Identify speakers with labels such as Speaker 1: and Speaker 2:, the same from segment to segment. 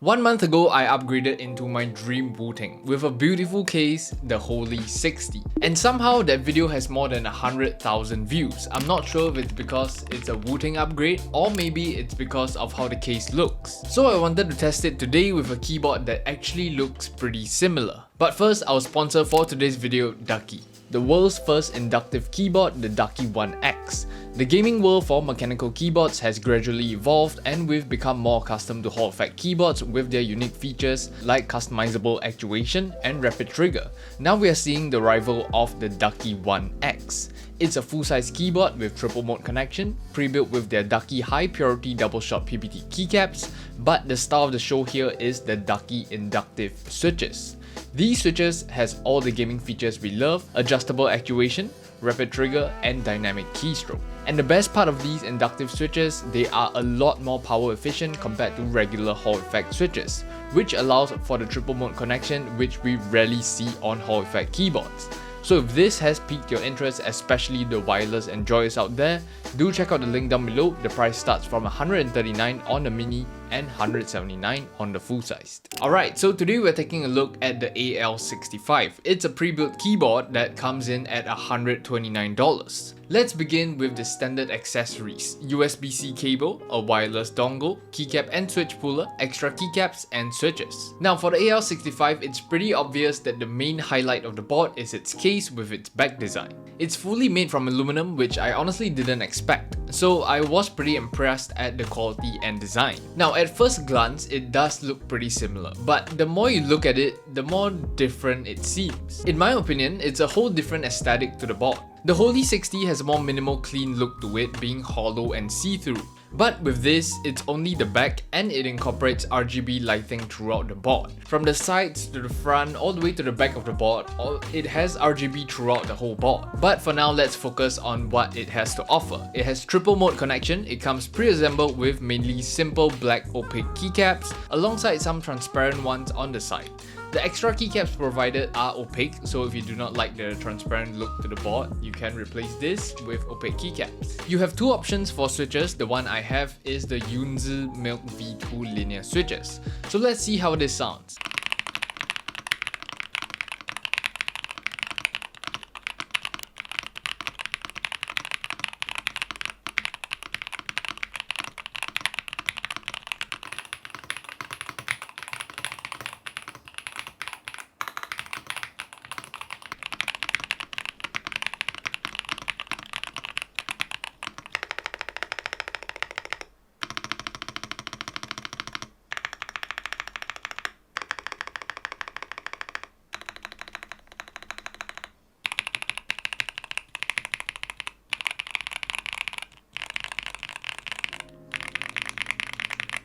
Speaker 1: 1 month ago, I upgraded into my dream booting with a beautiful case, the Holy 60. And somehow that video has more than 100,000 views. I'm not sure if it's because it's a booting upgrade or maybe it's because of how the case looks. So I wanted to test it today with a keyboard that actually looks pretty similar. But first, our sponsor for today's video, Ducky. The world's first inductive keyboard, the Ducky 1X. The gaming world for mechanical keyboards has gradually evolved and we've become more accustomed to Hall effect keyboards with their unique features like customizable actuation and rapid trigger. Now we are seeing the rival of the Ducky 1X. It's a full-size keyboard with triple mode connection, pre-built with their Ducky high purity double shot PBT keycaps, but the star of the show here is the Ducky inductive switches. These switches has all the gaming features we love: adjustable actuation, rapid trigger, and dynamic keystroke. And the best part of these inductive switches, they are a lot more power efficient compared to regular Hall effect switches, which allows for the triple mode connection which we rarely see on Hall effect keyboards. So if this has piqued your interest, especially the wireless enjoyers out there, do check out the link down below. The price starts from $139 on the mini and $179 on the full-sized. Alright, so today we're taking a look at the AL65. It's a pre-built keyboard that comes in at $129. Let's begin with the standard accessories: USB-C cable, a wireless dongle, keycap and switch puller, extra keycaps and switches. Now for the AL65, it's pretty obvious that the main highlight of the board is its case with its back design. It's fully made from aluminum, which I honestly didn't expect, so I was pretty impressed at the quality and design. Now at first glance, it does look pretty similar, but the more you look at it, the more different it seems. In my opinion, it's a whole different aesthetic to the board. The Holy 60 has a more minimal clean look to it, being hollow and see-through. But with this, it's only the back and it incorporates RGB lighting throughout the board. From the sides to the front all the way to the back of the board, it has RGB throughout the whole board. But for now, let's focus on what it has to offer. It has triple mode connection. It comes pre-assembled with mainly simple black opaque keycaps alongside some transparent ones on the side. The extra keycaps provided are opaque, so if you do not like the transparent look to the board, you can replace this with opaque keycaps. You have two options for switches. The one I have is the YUNZII Milk V2 linear switches. So let's see how this sounds.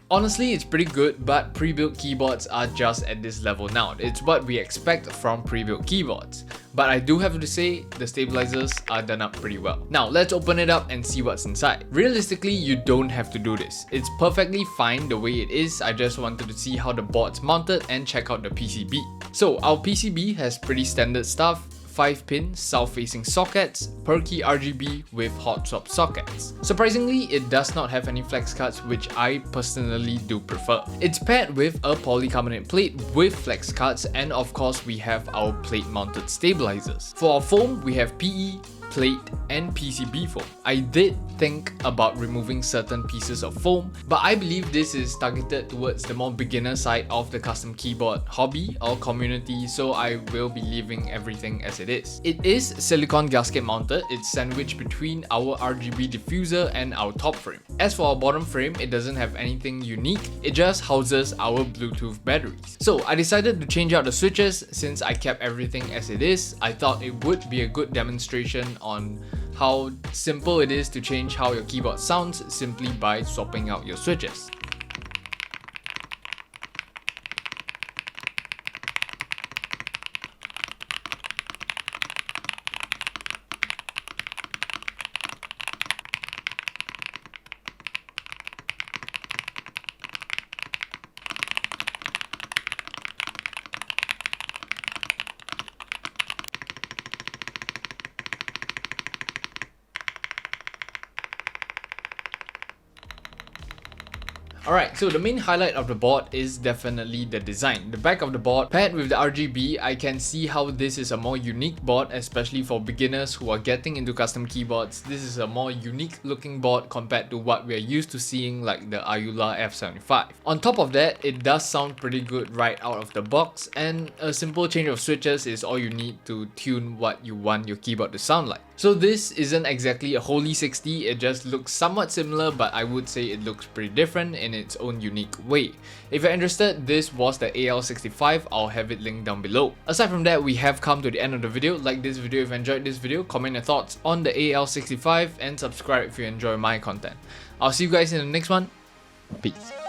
Speaker 1: Honestly, it's pretty good, but pre-built keyboards are just at this level now. It's what we expect from pre-built keyboards. But I do have to say, the stabilizers are done up pretty well. Now, let's open it up and see what's inside. Realistically, you don't have to do this. It's perfectly fine the way it is. I just wanted to see how the board's mounted and check out the PCB. So, our PCB has pretty standard stuff. 5-pin south-facing sockets, perky RGB with hot swap sockets. Surprisingly, it does not have any flex cuts, which I personally do prefer. It's paired with a polycarbonate plate with flex cuts, and of course we have our plate-mounted stabilizers. For our foam, we have PE, plate, and PCB foam. I did think about removing certain pieces of foam, but I believe this is targeted towards the more beginner side of the custom keyboard hobby or community, so I will be leaving everything as it is. It is silicone gasket mounted. It's sandwiched between our RGB diffuser and our top frame. As for our bottom frame, it doesn't have anything unique. It just houses our Bluetooth batteries. So I decided to change out the switches. Since I kept everything as it is, I thought it would be a good demonstration on how simple it is to change how your keyboard sounds simply by swapping out your switches. Alright, so the main highlight of the board is definitely the design. The back of the board, paired with the RGB, I can see how this is a more unique board, especially for beginners who are getting into custom keyboards. This is a more unique looking board compared to what we are used to seeing like the Ayula F75. On top of that, it does sound pretty good right out of the box, and a simple change of switches is all you need to tune what you want your keyboard to sound like. So this isn't exactly a holy 60, it just looks somewhat similar, but I would say it looks pretty different in its own unique way. If you're interested, this was the AL65, I'll have it linked down below. Aside from that, we have come to the end of the video. Like this video if you enjoyed this video, comment your thoughts on the AL65 and subscribe if you enjoy my content. I'll see you guys in the next one. Peace.